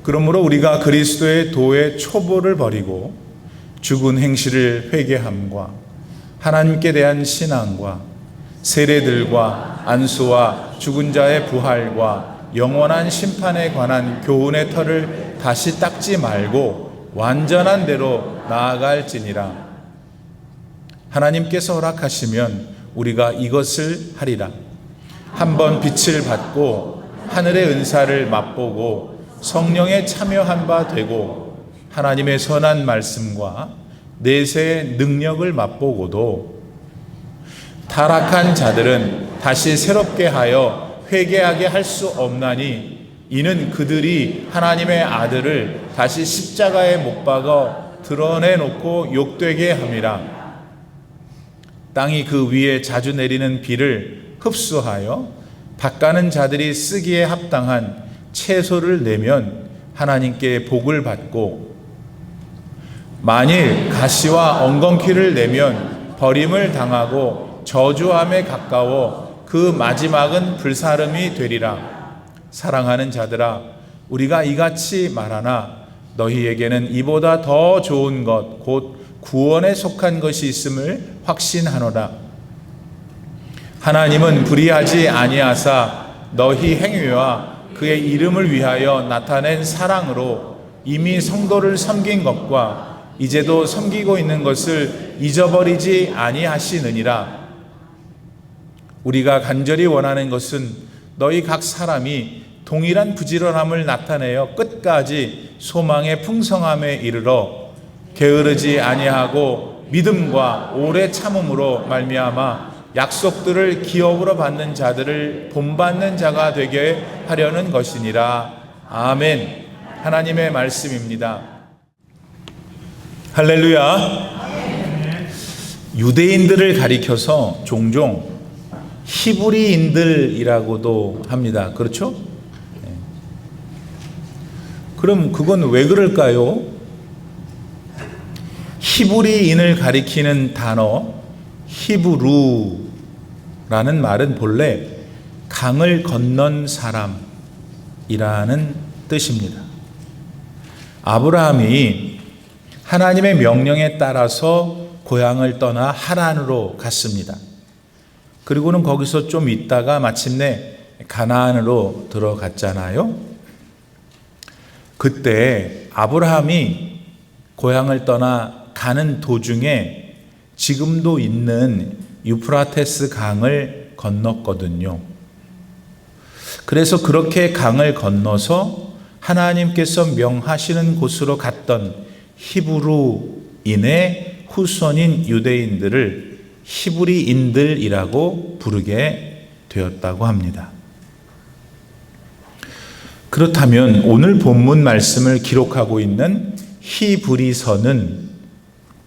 그러므로 우리가 그리스도의 도의 초보를 버리고 죽은 행실을 회개함과 하나님께 대한 신앙과 세례들과 안수와 죽은 자의 부활과 영원한 심판에 관한 교훈의 털을 다시 닦지 말고 완전한 대로 나아갈지니라. 하나님께서 허락하시면 우리가 이것을 하리라. 한번 빛을 받고 하늘의 은사를 맛보고 성령에 참여한 바 되고 하나님의 선한 말씀과 내세의 능력을 맛보고도 타락한 자들은 다시 새롭게 하여 회개하게 할 수 없나니 이는 그들이 하나님의 아들을 다시 십자가에 못 박아 드러내놓고 욕되게 함이라. 땅이 그 위에 자주 내리는 비를 흡수하여 밭가는 자들이 쓰기에 합당한 채소를 내면 하나님께 복을 받고, 만일 가시와 엉겅퀴를 내면 버림을 당하고 저주함에 가까워 그 마지막은 불사름이 되리라. 사랑하는 자들아, 우리가 이같이 말하나 너희에게는 이보다 더 좋은 것 곧 구원에 속한 것이 있음을 확신하노라. 하나님은 불의하지 아니하사 너희 행위와 그의 이름을 위하여 나타낸 사랑으로 이미 성도를 섬긴 것과 이제도 섬기고 있는 것을 잊어버리지 아니하시느니라. 우리가 간절히 원하는 것은 너희 각 사람이 동일한 부지런함을 나타내어 끝까지 소망의 풍성함에 이르러 게으르지 아니하고 믿음과 오래 참음으로 말미암아 약속들을 기업으로 받는 자들을 본받는 자가 되게 하려는 것이니라. 아멘. 하나님의 말씀입니다. 할렐루야. 유대인들을 가리켜서 종종 히브리인들이라고도 합니다. 그렇죠? 그럼 그건 왜 그럴까요? 히브리인을 가리키는 단어 히브루라는 말은 본래 강을 건넌 사람이라는 뜻입니다. 아브라함이 하나님의 명령에 따라서 고향을 떠나 하란으로 갔습니다. 그리고는 거기서 좀 있다가 마침내 가나안으로 들어갔잖아요. 그때 아브라함이 고향을 떠나 가는 도중에 지금도 있는 유프라테스 강을 건넜거든요. 그래서 그렇게 강을 건너서 하나님께서 명하시는 곳으로 갔던 히브리인의 후손인 유대인들을 히브리인들이라고 부르게 되었다고 합니다. 그렇다면 오늘 본문 말씀을 기록하고 있는 히브리서는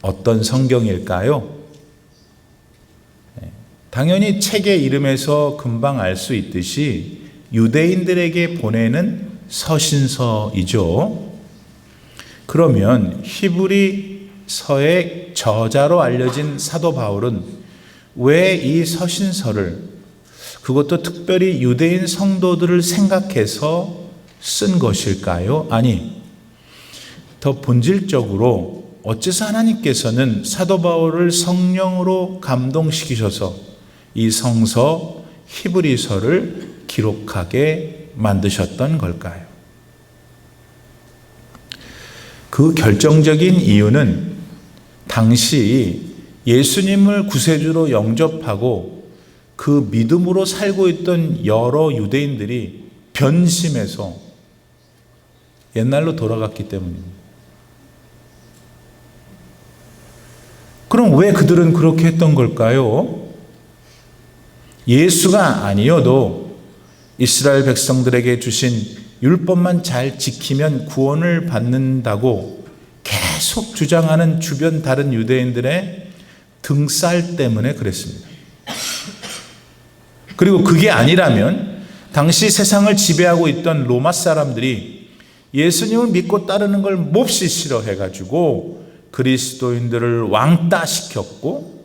어떤 성경일까요? 당연히 책의 이름에서 금방 알 수 있듯이 유대인들에게 보내는 서신서이죠. 그러면 히브리서의 저자로 알려진 사도 바울은 왜 이 서신서를, 그것도 특별히 유대인 성도들을 생각해서 쓴 것일까요? 아니, 더 본질적으로 어째서 하나님께서는 사도 바울을 성령으로 감동시키셔서 이 성서 히브리서를 기록하게 만드셨던 걸까요? 그 결정적인 이유는 당시 예수님을 구세주로 영접하고 그 믿음으로 살고 있던 여러 유대인들이 변심해서 옛날로 돌아갔기 때문입니다. 그럼 왜 그들은 그렇게 했던 걸까요? 예수가 아니어도 이스라엘 백성들에게 주신 율법만 잘 지키면 구원을 받는다고 계속 주장하는 주변 다른 유대인들의 등살 때문에 그랬습니다. 그리고 그게 아니라면 당시 세상을 지배하고 있던 로마 사람들이 예수님을 믿고 따르는 걸 몹시 싫어해가지고 그리스도인들을 왕따시켰고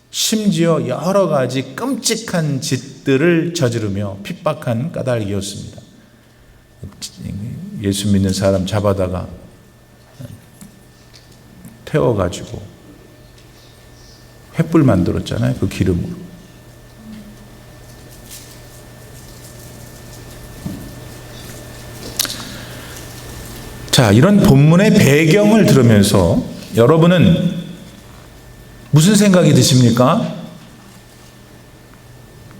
심지어 여러 가지 끔찍한 짓들을 저지르며 핍박한 까닭이었습니다. 예수 믿는 사람 잡아다가 태워가지고 횃불 만들었잖아요. 그 기름으로. 자, 이런 본문의 배경을 들으면서 여러분은 무슨 생각이 드십니까?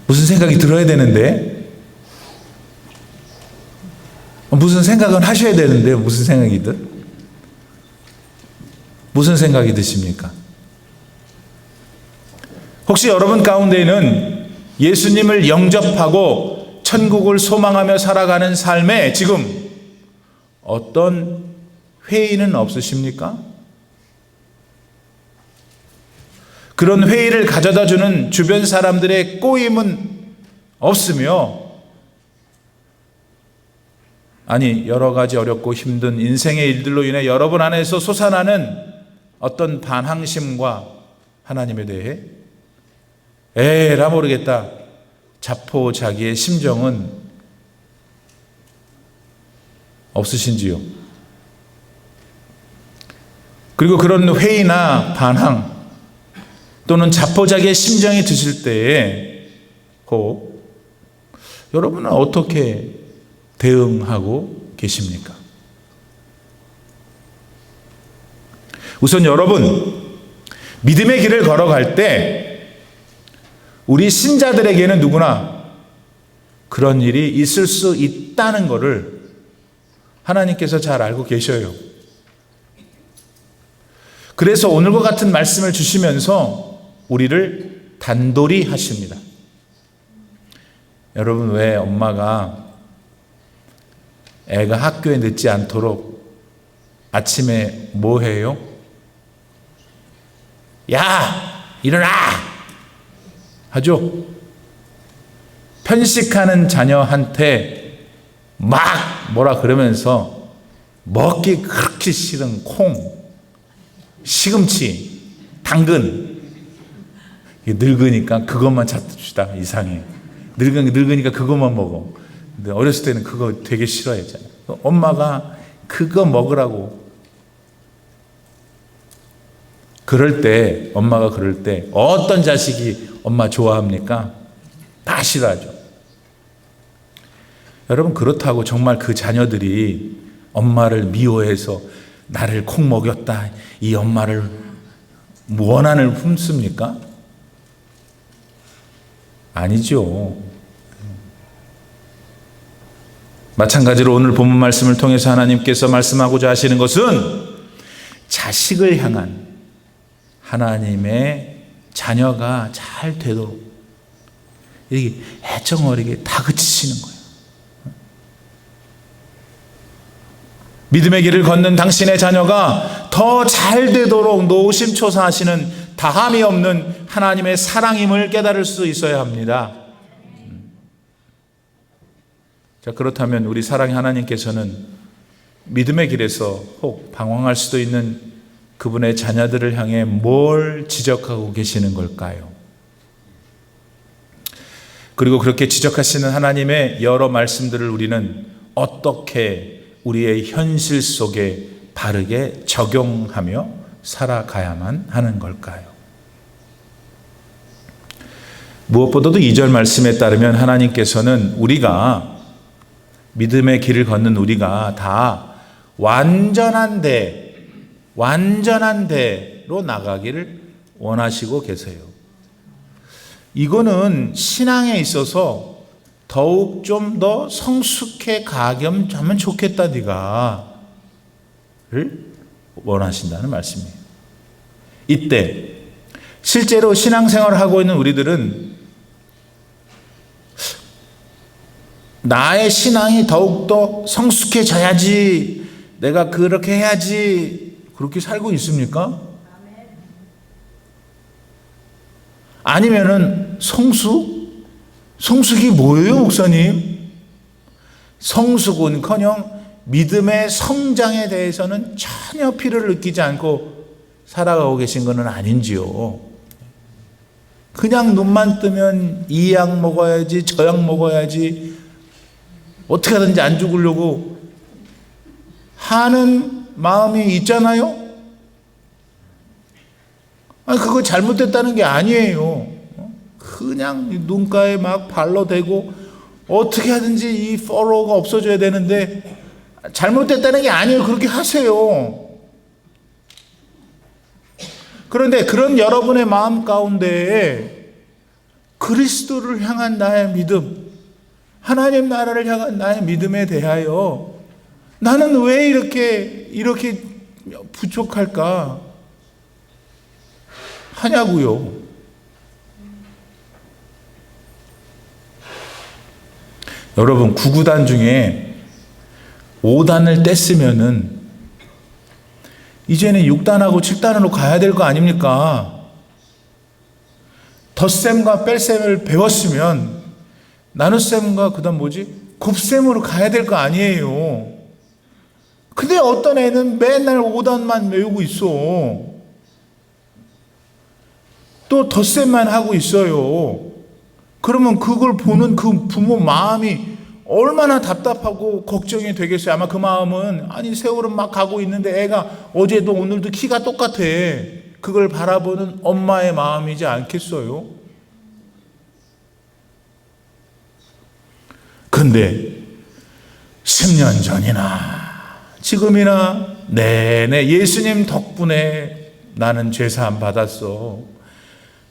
무슨 생각이 들어야 되는데, 무슨 생각은 하셔야 되는데 무슨 생각이든, 무슨 생각이 드십니까? 혹시 여러분 가운데에는 예수님을 영접하고 천국을 소망하며 살아가는 삶에 지금 어떤 회의는 없으십니까? 그런 회의를 가져다 주는 주변 사람들의 꼬임은 없으며, 아니 여러 가지 어렵고 힘든 인생의 일들로 인해 여러분 안에서 솟아나는 어떤 반항심과 하나님에 대해 에라 모르겠다 자포자기의 심정은 없으신지요? 그리고 그런 회의나 반항 또는 자포자기의 심정이 드실 때에 혹 여러분은 어떻게 대응하고 계십니까? 우선 여러분, 믿음의 길을 걸어갈 때 우리 신자들에게는 누구나 그런 일이 있을 수 있다는 것을 하나님께서 잘 알고 계셔요. 그래서 오늘과 같은 말씀을 주시면서 우리를 단돌이 하십니다. 여러분, 왜 엄마가 애가 학교에 늦지 않도록 아침에 뭐 해요? 야, 일어나! 하죠. 편식하는 자녀한테 막 뭐라 그러면서 먹기 그렇게 싫은 콩, 시금치, 당근, 늙으니까 그것만 찾읍시다. 이상해. 늙으니까 그것만 먹어. 근데 어렸을 때는 그거 되게 싫어했잖아요. 엄마가 그거 먹으라고. 엄마가 그럴 때 어떤 자식이 엄마 좋아합니까? 다 싫어하죠. 여러분, 그렇다고 정말 그 자녀들이 엄마를 미워해서 나를 콩 먹였다, 이 엄마를 원한을 품습니까? 아니죠. 마찬가지로 오늘 본문 말씀을 통해서 하나님께서 말씀하고자 하시는 것은 자식을 향한 하나님의 자녀가 잘 되도록 이렇게 애정 어리게 다그치시는 거예요. 믿음의 길을 걷는 당신의 자녀가 더 잘 되도록 노심초사하시는 다함이 없는 하나님의 사랑임을 깨달을 수 있어야 합니다. 자, 그렇다면 우리 사랑의 하나님께서는 믿음의 길에서 혹 방황할 수도 있는 그분의 자녀들을 향해 뭘 지적하고 계시는 걸까요? 그리고 그렇게 지적하시는 하나님의 여러 말씀들을 우리는 어떻게 우리의 현실 속에 바르게 적용하며 살아가야만 하는 걸까요? 무엇보다도 2절 말씀에 따르면 하나님께서는 우리가 믿음의 길을 걷는 우리가 다 완전한 데로 나가기를 원하시고 계세요. 이거는 신앙에 있어서 더욱 좀 더 성숙해 가면 좋겠다 네가 를 원하신다는 말씀이에요. 이때 실제로 신앙생활을 하고 있는 우리들은 나의 신앙이 더욱더 성숙해져야지, 내가 그렇게 해야지, 그렇게 살고 있습니까? 아니면은 성숙이 뭐예요, 목사님? 성숙은커녕 믿음의 성장에 대해서는 전혀 필요를 느끼지 않고 살아가고 계신 것은 아닌지요. 그냥 눈만 뜨면 이 약 먹어야지, 저 약 먹어야지, 어떻게 하든지 안 죽으려고 하는 마음이 있잖아요. 아니, 그거 잘못됐다는 게 아니에요. 그냥 눈가에 막 발로 대고 어떻게 하든지 이 follow가 없어져야 되는데 잘못됐다는 게 아니에요. 그렇게 하세요. 그런데 그런 여러분의 마음 가운데에 그리스도를 향한 나의 믿음, 하나님 나라를 향한 나의 믿음에 대하여 나는 왜 이렇게 부족할까 하냐고요. 여러분, 9구단 중에 5단을 뗐으면은 이제는 6단하고 7단으로 가야 될 거 아닙니까? 덧셈과 뺄셈을 배웠으면 나눗셈과 그다음 곱셈으로 가야 될 거 아니에요. 근데 어떤 애는 맨날 5단만 외우고 있어. 또 덧셈만 하고 있어요. 그러면 그걸 보는 그 부모 마음이 얼마나 답답하고 걱정이 되겠어요. 아마 그 마음은 아니 세월은 막 가고 있는데 애가 어제도 오늘도 키가 똑같아. 그걸 바라보는 엄마의 마음이지 않겠어요? 근데 10년 전이나 지금이나 내내 예수님 덕분에 나는 죄사함 받았어.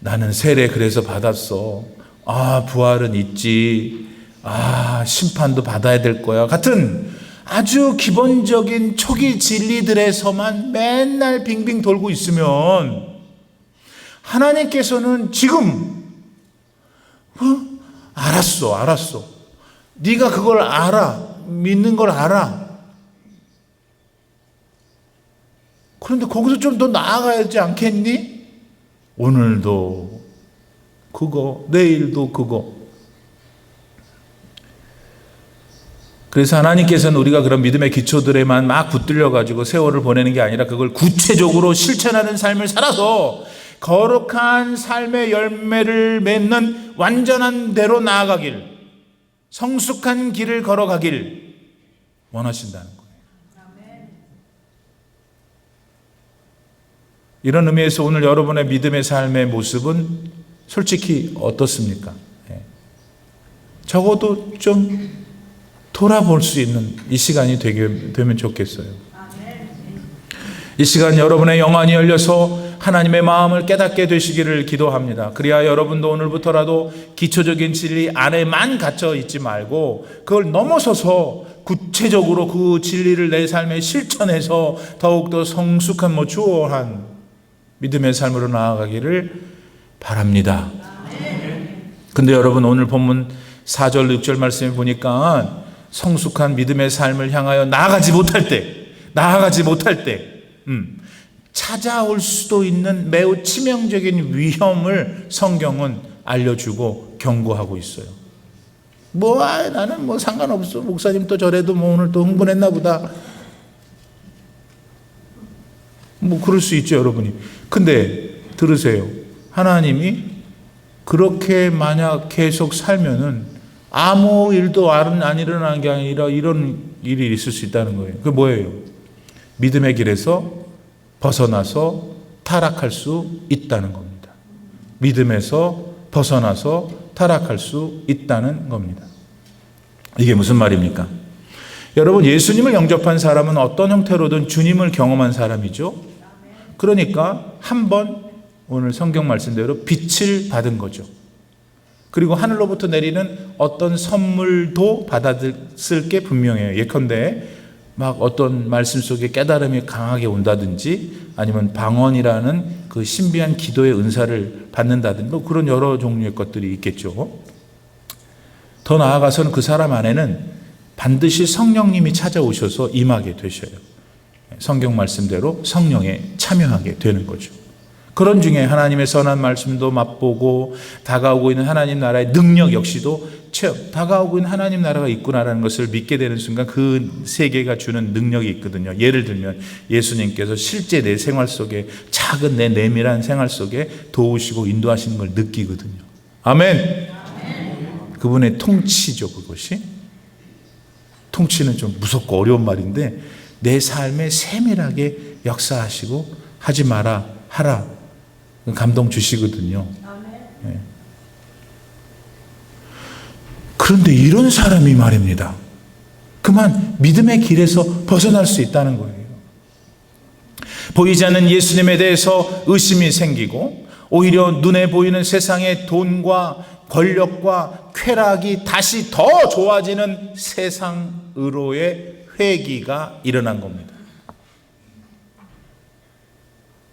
나는 세례 그래서 받았어. 아, 부활은 있지. 아, 심판도 받아야 될 거야. 같은 아주 기본적인 초기 진리들에서만 맨날 빙빙 돌고 있으면 하나님께서는 지금 알았어. 네가 그걸 알아. 믿는 걸 알아. 그런데 거기서 좀 더 나아가야지 않겠니? 오늘도 그거, 내일도 그거. 그래서 하나님께서는 우리가 그런 믿음의 기초들에만 막 붙들려가지고 세월을 보내는 게 아니라 그걸 구체적으로 실천하는 삶을 살아서 거룩한 삶의 열매를 맺는 완전한 대로 나아가길, 성숙한 길을 걸어가길 원하신다는 거예요. 이런 의미에서 오늘 여러분의 믿음의 삶의 모습은 솔직히 어떻습니까? 적어도 좀 돌아볼 수 있는 이 시간이 되면 좋겠어요. 이 시간 여러분의 영안이 열려서 하나님의 마음을 깨닫게 되시기를 기도합니다. 그래야 여러분도 오늘부터라도 기초적인 진리 안에만 갇혀 있지 말고 그걸 넘어서서 구체적으로 그 진리를 내 삶에 실천해서 더욱더 성숙한 마추어한 믿음의 삶으로 나아가기를 바랍니다. 근데 여러분, 오늘 본문 4절 6절 말씀에 보니까 성숙한 믿음의 삶을 향하여 나아가지 못할 때 찾아올 수도 있는 매우 치명적인 위험을 성경은 알려주고 경고하고 있어요. 나는 상관없어. 목사님 또 저래도 오늘 또 흥분했나 보다. 그럴 수 있죠, 여러분이. 근데 들으세요. 하나님이 그렇게 만약 계속 살면은 아무 일도 안 일어나는 게 아니라 이런 일이 있을 수 있다는 거예요. 그게 뭐예요? 믿음의 길에서 벗어나서 타락할 수 있다는 겁니다. 믿음에서 벗어나서 타락할 수 있다는 겁니다. 이게 무슨 말입니까? 여러분, 예수님을 영접한 사람은 어떤 형태로든 주님을 경험한 사람이죠. 그러니까 한번 오늘 성경 말씀대로 빛을 받은 거죠. 그리고 하늘로부터 내리는 어떤 선물도 받았을 게 분명해요. 예컨대 막 어떤 말씀 속에 깨달음이 강하게 온다든지 아니면 방언이라는 그 신비한 기도의 은사를 받는다든지 그런 여러 종류의 것들이 있겠죠. 더 나아가서는 그 사람 안에는 반드시 성령님이 찾아오셔서 임하게 되셔요. 성경 말씀대로 성령에 참여하게 되는 거죠. 그런 중에 하나님의 선한 말씀도 맛보고 다가오고 있는 하나님 나라의 능력 역시도 다가오고 있는 하나님 나라가 있구나라는 것을 믿게 되는 순간 그 세계가 주는 능력이 있거든요. 예를 들면 예수님께서 실제 내 생활 속에 작은 내 내밀한 생활 속에 도우시고 인도하시는 걸 느끼거든요. 아멘. 그분의 통치죠. 그것이 통치는 좀 무섭고 어려운 말인데 내 삶에 세밀하게 역사하시고 하지 마라, 하라. 감동 주시거든요. 네. 그런데 이런 사람이 말입니다. 그만 믿음의 길에서 벗어날 수 있다는 거예요. 보이지 않는 예수님에 대해서 의심이 생기고 오히려 눈에 보이는 세상의 돈과 권력과 쾌락이 다시 더 좋아지는 세상으로의 회귀가 일어난 겁니다.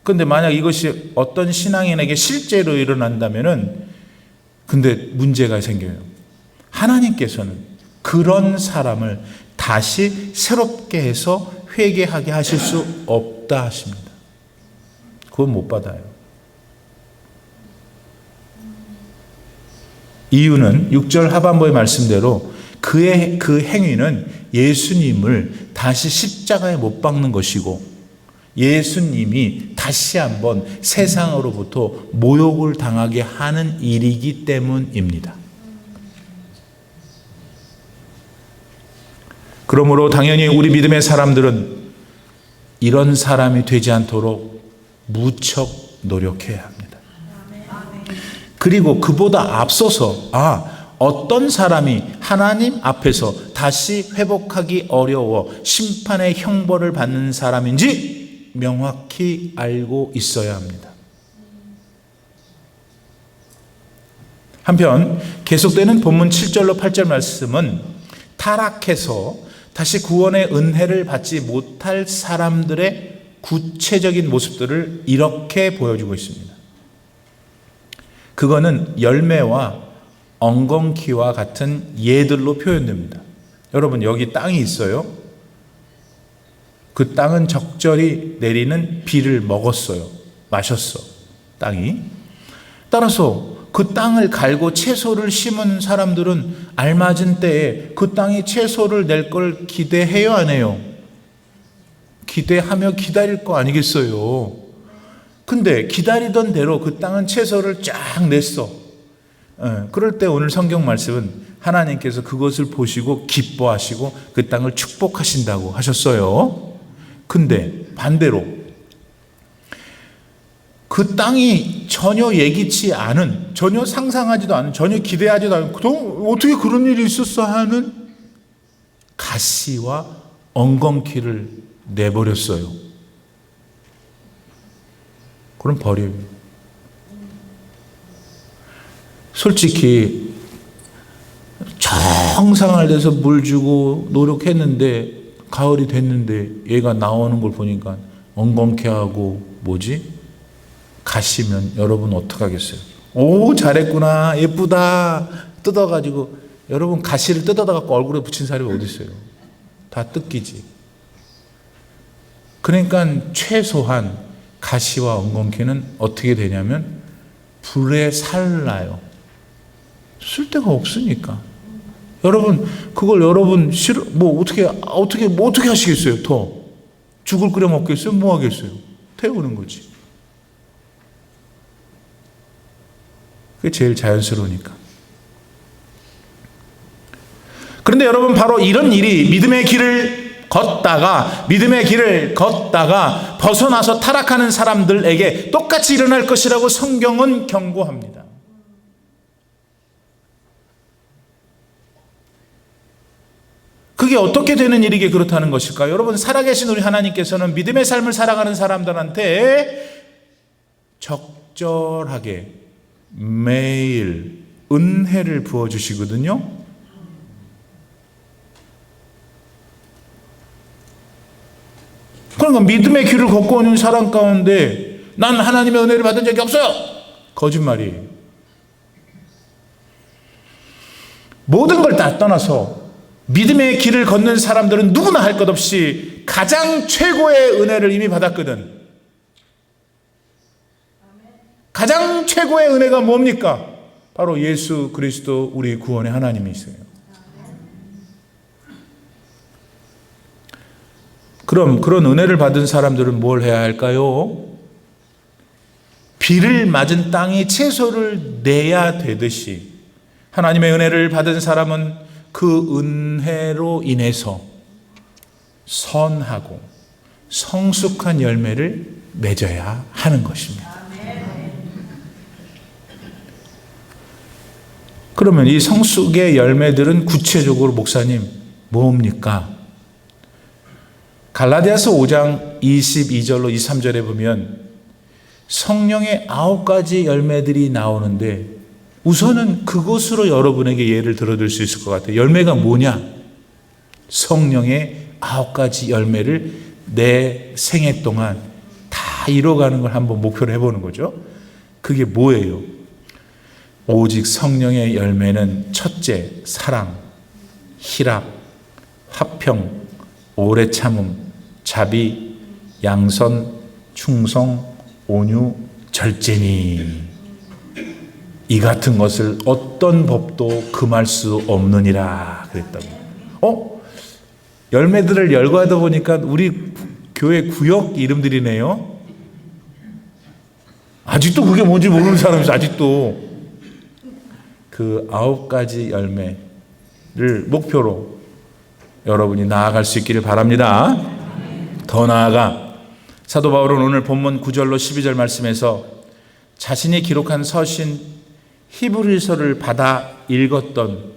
그런데 만약 이것이 어떤 신앙인에게 실제로 일어난다면은 근데 문제가 생겨요. 하나님께서는 그런 사람을 다시 새롭게 해서 회개하게 하실 수 없다 하십니다. 그건 못 받아요. 이유는 6절 하반부의 말씀대로 그의 그 행위는 예수님을 다시 십자가에 못 박는 것이고 예수님이 다시 한번 세상으로부터 모욕을 당하게 하는 일이기 때문입니다. 그러므로 당연히 우리 믿음의 사람들은 이런 사람이 되지 않도록 무척 노력해야 합니다. 그리고 그보다 앞서서 어떤 사람이 하나님 앞에서 다시 회복하기 어려워 심판의 형벌을 받는 사람인지 명확히 알고 있어야 합니다. 한편 계속되는 본문 7절로 8절 말씀은 타락해서 다시 구원의 은혜를 받지 못할 사람들의 구체적인 모습들을 이렇게 보여주고 있습니다. 그거는 열매와 엉겅퀴와 같은 예들로 표현됩니다. 여러분 여기 땅이 있어요. 그 땅은 적절히 내리는 비를 먹었어요. 마셨어. 땅이. 따라서 그 땅을 갈고 채소를 심은 사람들은 알맞은 때에 그 땅이 채소를 낼 걸 기대해요, 안 해요? 기대하며 기다릴 거 아니겠어요? 근데 기다리던 대로 그 땅은 채소를 쫙 냈어. 그럴 때 오늘 성경 말씀은 하나님께서 그것을 보시고 기뻐하시고 그 땅을 축복하신다고 하셨어요. 근데 반대로 그 땅이 전혀 예기치 않은, 전혀 상상하지도 않은, 전혀 기대하지도 않은, 어떻게 그런 일이 있었어 하는 가시와 엉겅퀴를 내버렸어요. 그럼 버려요. 솔직히 정상을 내서 물 주고 노력했는데 가을이 됐는데 얘가 나오는 걸 보니까 엉겅퀴하고 가시면 여러분 어떡하겠어요? 오, 잘했구나, 예쁘다 뜯어가지고, 여러분 가시를 뜯어다가 얼굴에 붙인 사람이 어디 있어요? 다 뜯기지. 그러니까 최소한 가시와 엉겅퀴는 어떻게 되냐면 불에 살라요. 쓸데가 없으니까. 여러분 그걸 여러분 싫어 어떻게 하시겠어요? 더 죽을 끓여 먹겠어요? 뭐 하겠어요? 태우는 거지. 그게 제일 자연스러우니까. 그런데 여러분 바로 이런 일이 믿음의 길을 걷다가 벗어나서 타락하는 사람들에게 똑같이 일어날 것이라고 성경은 경고합니다. 그게 어떻게 되는 일이기에 그렇다는 것일까요? 여러분 살아계신 우리 하나님께서는 믿음의 삶을 살아가는 사람들한테 적절하게 매일 은혜를 부어주시거든요. 그러니까 믿음의 길을 걷고 있는 사람 가운데 난 하나님의 은혜를 받은 적이 없어요. 거짓말이에요. 모든 걸 다 떠나서 믿음의 길을 걷는 사람들은 누구나 할 것 없이 가장 최고의 은혜를 이미 받았거든. 가장 최고의 은혜가 뭡니까? 바로 예수 그리스도 우리 구원의 하나님이세요. 그럼 그런 은혜를 받은 사람들은 뭘 해야 할까요? 비를 맞은 땅이 채소를 내야 되듯이 하나님의 은혜를 받은 사람은 그 은혜로 인해서 선하고 성숙한 열매를 맺어야 하는 것입니다. 그러면 이 성숙의 열매들은 구체적으로 목사님 뭡니까? 갈라디아서 5장 22절로 23절에 보면 성령의 9가지 열매들이 나오는데 우선은 그것으로 여러분에게 예를 들어줄 수 있을 것 같아요. 열매가 뭐냐? 성령의 9가지 열매를 내 생애 동안 다 이뤄가는 걸 한번 목표로 해보는 거죠. 그게 뭐예요? 오직 성령의 열매는 첫째, 사랑, 희락, 화평, 오래 참음, 자비, 양선, 충성, 온유, 절제니 이 같은 것을 어떤 법도 금할 수 없느니라 그랬다고. 열매들을 열거하다 보니까 우리 교회 구역 이름들이네요. 아직도 그게 뭔지 모르는 사람이 있어요. 아직도. 그 9가지 열매를 목표로 여러분이 나아갈 수 있기를 바랍니다. 더 나아가 사도 바울은 오늘 본문 9절로 12절 말씀에서 자신이 기록한 서신 히브리서를 받아 읽었던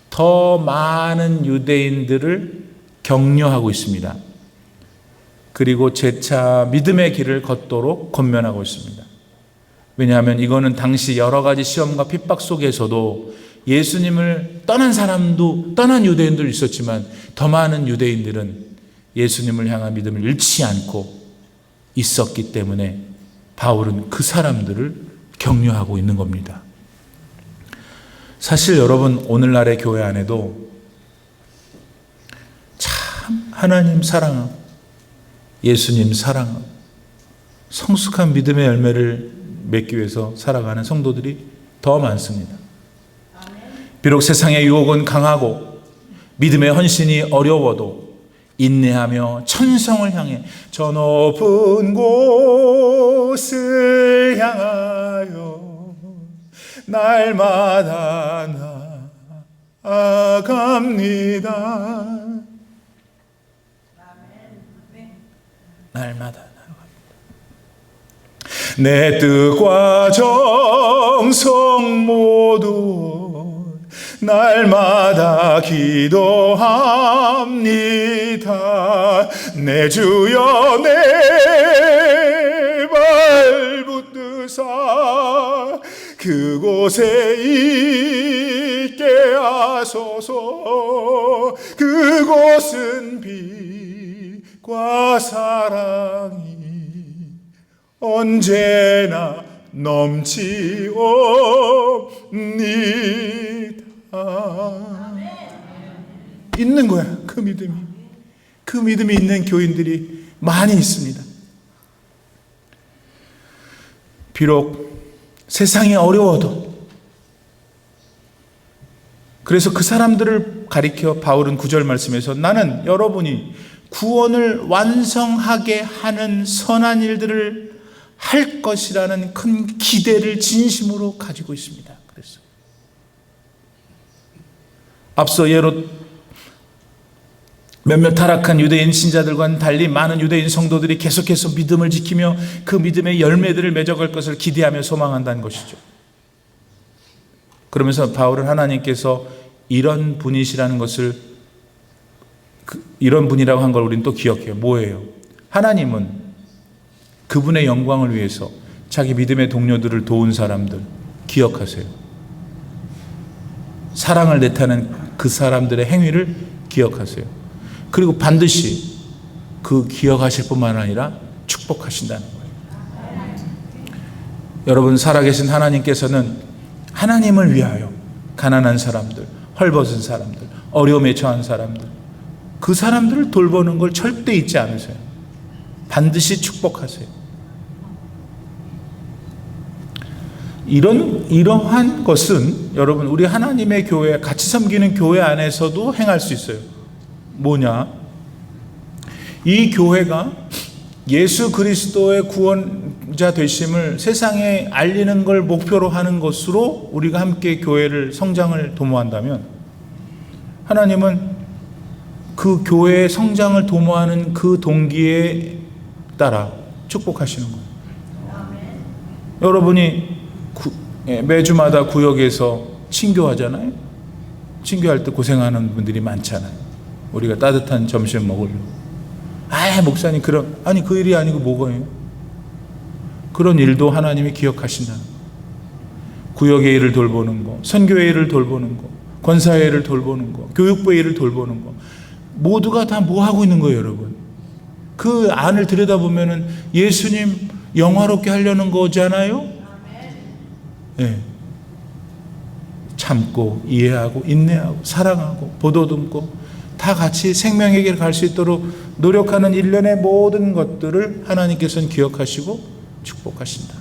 더 많은 유대인들을 격려하고 있습니다. 그리고 재차 믿음의 길을 걷도록 권면하고 있습니다. 왜냐하면 이거는 당시 여러 가지 시험과 핍박 속에서도 예수님을 떠난 사람도, 떠난 유대인도 있었지만 더 많은 유대인들은 예수님을 향한 믿음을 잃지 않고 있었기 때문에 바울은 그 사람들을 격려하고 있는 겁니다. 사실 여러분, 오늘날의 교회 안에도 참 하나님 사랑하고 예수님 사랑하고 성숙한 믿음의 열매를 맺기 위해서 살아가는 성도들이 더 많습니다. 비록 세상의 유혹은 강하고 믿음의 헌신이 어려워도 인내하며 천성을 향해 저 높은 곳을 향하여 날마다 나아갑니다. 날마다 내 뜻과 정성 모두 날마다 기도합니다. 내 주여 내 발 붙드사 그곳에 있게 하소서. 그곳은 빛과 사랑이 언제나 넘치옵니다. 있는 거야. 그 믿음이 있는 교인들이 많이 있습니다. 비록 세상이 어려워도, 그래서 그 사람들을 가리켜 바울은 9절 말씀에서 나는 여러분이 구원을 완성하게 하는 선한 일들을 할 것이라는 큰 기대를 진심으로 가지고 있습니다. 그래서 앞서 예로 몇몇 타락한 유대인 신자들과는 달리 많은 유대인 성도들이 계속해서 믿음을 지키며 그 믿음의 열매들을 맺어갈 것을 기대하며 소망한다는 것이죠. 그러면서 바울은 하나님께서 이런 분이시라는 것을, 이런 분이라고 한 걸 우리는 또 기억해요. 뭐예요? 하나님은 그분의 영광을 위해서 자기 믿음의 동료들을 도운 사람들 기억하세요. 사랑을 내타는 그 사람들의 행위를 기억하세요. 그리고 반드시 그 기억하실 뿐만 아니라 축복하신다는 거예요. 여러분, 살아계신 하나님께서는 하나님을 위하여 가난한 사람들, 헐벗은 사람들, 어려움에 처한 사람들, 그 사람들을 돌보는 걸 절대 잊지 않으세요. 반드시 축복하세요. 이러한 것은 여러분, 우리 하나님의 교회, 같이 섬기는 교회 안에서도 행할 수 있어요. 뭐냐? 이 교회가 예수 그리스도의 구원자 되심을 세상에 알리는 걸 목표로 하는 것으로 우리가 함께 교회를 성장을 도모한다면 하나님은 그 교회의 성장을 도모하는 그 동기에 따라 축복하시는 거예요. 여러분이 매주마다 구역에서 친교하잖아요. 친교할 때 고생하는 분들이 많잖아요. 우리가 따뜻한 점심 먹으려고. 목사님 아니 그 일이 아니고 뭐가요? 그런 일도 하나님이 기억하신다는 거예요. 구역의 일을 돌보는 거, 선교의 일을 돌보는 거, 권사의 일을 돌보는 거, 교육부의 일을 돌보는 거, 모두가 다 뭐 하고 있는 거예요, 여러분? 그 안을 들여다보면은 예수님 영화롭게 하려는 거잖아요. 네. 참고 이해하고 인내하고 사랑하고 보도듬고 다 같이 생명의 길을 갈 수 있도록 노력하는 일련의 모든 것들을 하나님께서는 기억하시고 축복하신다.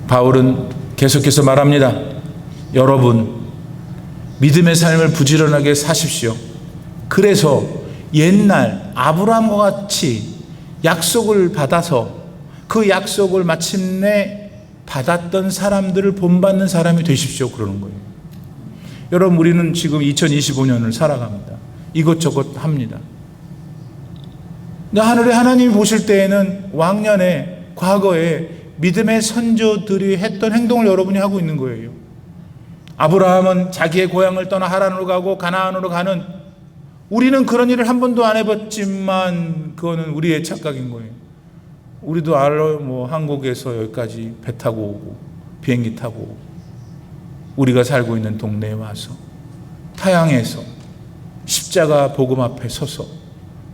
바울은 계속해서 말합니다. 여러분, 믿음의 삶을 부지런하게 사십시오. 그래서 옛날 아브라함과 같이 약속을 받아서 그 약속을 마침내 받았던 사람들을 본받는 사람이 되십시오. 그러는 거예요. 여러분, 우리는 지금 2025년을 살아갑니다. 이것저것 합니다. 근데 하늘에 하나님이 보실 때에는 왕년에 과거에 믿음의 선조들이 했던 행동을 여러분이 하고 있는 거예요. 아브라함은 자기의 고향을 떠나 하란으로 가고 가나안으로 가는, 우리는 그런 일을 한 번도 안 해봤지만 그거는 우리의 착각인 거예요. 우리도 알아요. 한국에서 여기까지 배 타고 오고 비행기 타고 오고, 우리가 살고 있는 동네에 와서 타향에서 십자가 복음 앞에 서서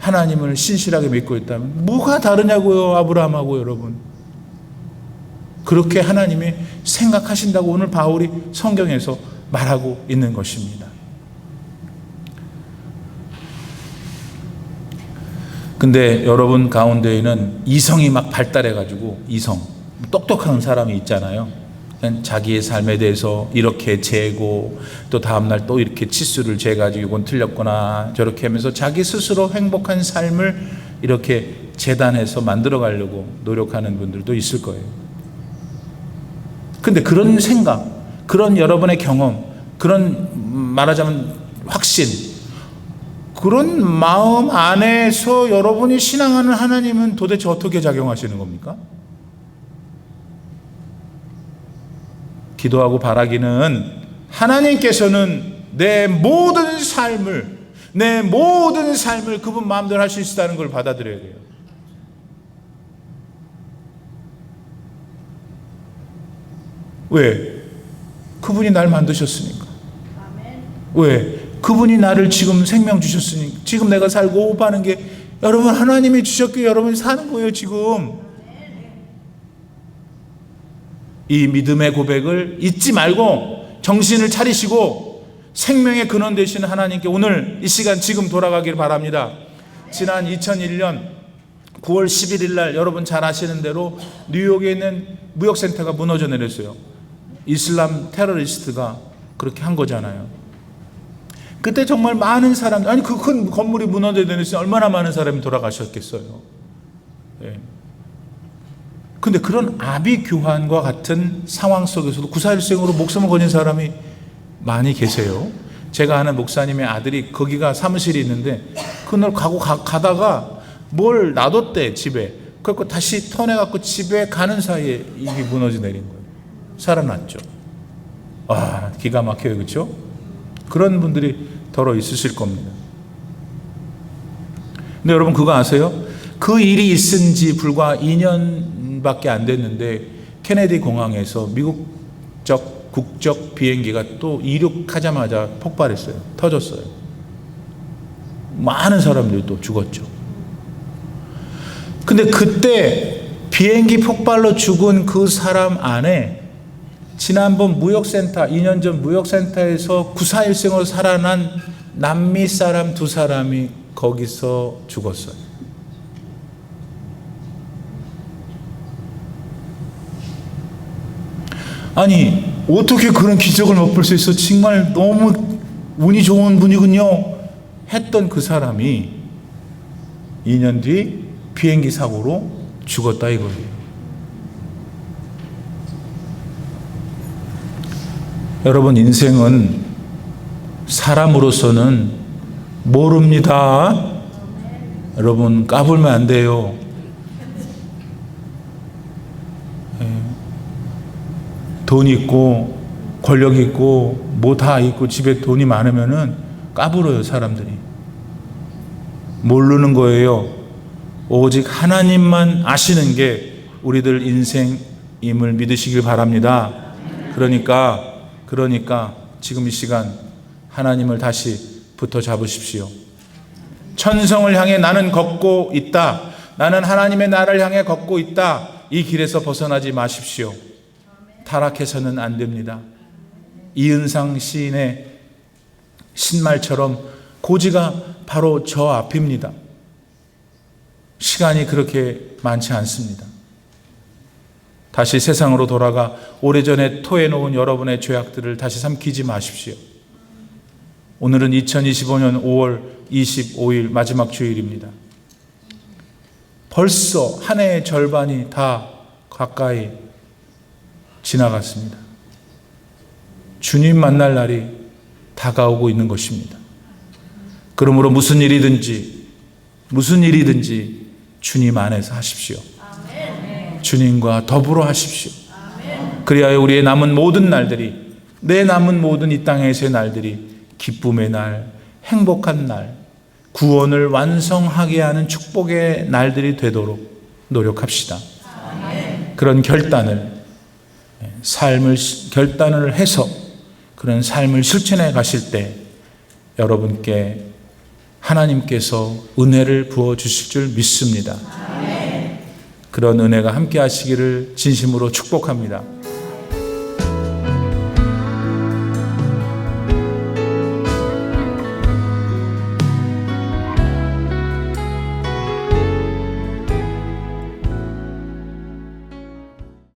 하나님을 신실하게 믿고 있다면 뭐가 다르냐고요, 아브라함하고. 여러분, 그렇게 하나님이 생각하신다고 오늘 바울이 성경에서 말하고 있는 것입니다. 근데 여러분 가운데에는 이성이 막 발달해가지고, 이성, 똑똑한 사람이 있잖아요. 그냥 자기의 삶에 대해서 이렇게 재고 또 다음날 또 이렇게 치수를 재가지고 이건 틀렸구나 저렇게 하면서 자기 스스로 행복한 삶을 이렇게 재단해서 만들어 가려고 노력하는 분들도 있을 거예요. 근데 그런 생각, 그런 여러분의 경험, 그런 말하자면 확신, 그런 마음 안에서 여러분이 신앙하는 하나님은 도대체 어떻게 작용하시는 겁니까? 기도하고 바라기는 하나님께서는 내 모든 삶을 그분 마음대로 할 수 있다는 걸 받아들여야 돼요. 왜? 그분이 날 만드셨으니까. 왜? 그분이 나를 지금 생명 주셨으니, 지금 내가 살고 호흡하는 게 여러분 하나님이 주셨기에 여러분이 사는 거예요. 지금 이 믿음의 고백을 잊지 말고 정신을 차리시고 생명의 근원 되시는 하나님께 오늘 이 시간 지금 돌아가길 바랍니다. 지난 2001년 9월 11일 날 여러분 잘 아시는 대로 뉴욕에 있는 무역센터가 무너져 내렸어요. 이슬람 테러리스트가 그렇게 한 거잖아요. 그때 정말 많은 사람들, 아니 그 큰 건물이 무너져 내렸으니 얼마나 많은 사람이 돌아가셨겠어요. 예. 근데 그런 아비규환과 같은 상황 속에서도 구사일생으로 목숨을 걸린 사람이 많이 계세요. 제가 아는 목사님의 아들이 거기가 사무실이 있는데 그날 가다가 뭘 놔뒀대, 집에. 그래서 다시 터내갖고 집에 가는 사이에 이게 무너져 내린 거예요. 살아났죠. 아, 기가 막혀요. 그렇죠? 그런 분들이 더러 있으실 겁니다. 근데 여러분 그거 아세요? 그 일이 있은 지 불과 2년밖에 안 됐는데 케네디 공항에서 미국적 국적 비행기가 또 이륙하자마자 폭발했어요. 터졌어요. 많은 사람들이 또 죽었죠. 근데 그때 비행기 폭발로 죽은 그 사람 안에 지난번 무역센터, 2년 전 무역센터에서 구사일생으로 살아난 남미 사람 2사람이 거기서 죽었어요. 아니 어떻게 그런 기적을 맛볼 수 있어? 정말 너무 운이 좋은 분이군요 했던 그 사람이 2년 뒤 비행기 사고로 죽었다 이거예요. 여러분 인생은 사람으로서는 모릅니다. 여러분, 까불면 안 돼요. 돈 있고 권력 있고 뭐 다 있고 집에 돈이 많으면은 까불어요, 사람들이. 모르는 거예요. 오직 하나님만 아시는 게 우리들 인생임을 믿으시길 바랍니다. 그러니까 지금 이 시간 하나님을 다시 붙어 잡으십시오. 천성을 향해 나는 걷고 있다. 나는 하나님의 나라를 향해 걷고 있다. 이 길에서 벗어나지 마십시오. 타락해서는 안 됩니다. 이은상 시인의 신말처럼 고지가 바로 저 앞입니다. 시간이 그렇게 많지 않습니다. 다시 세상으로 돌아가 오래전에 토해놓은 여러분의 죄악들을 다시 삼키지 마십시오. 오늘은 2025년 5월 25일 마지막 주일입니다. 벌써 한 해의 절반이 다 가까이 지나갔습니다. 주님 만날 날이 다가오고 있는 것입니다. 그러므로 무슨 일이든지 주님 안에서 하십시오. 주님과 더불어 하십시오. 그리하여 우리의 남은 모든 날들이, 내 남은 모든 이 땅에서의 날들이 기쁨의 날, 행복한 날, 구원을 완성하게 하는 축복의 날들이 되도록 노력합시다. 그런 결단을 해서 그런 삶을 실천해 가실 때 여러분께 하나님께서 은혜를 부어 주실 줄 믿습니다. 그런 은혜가 함께 하시기를 진심으로 축복합니다.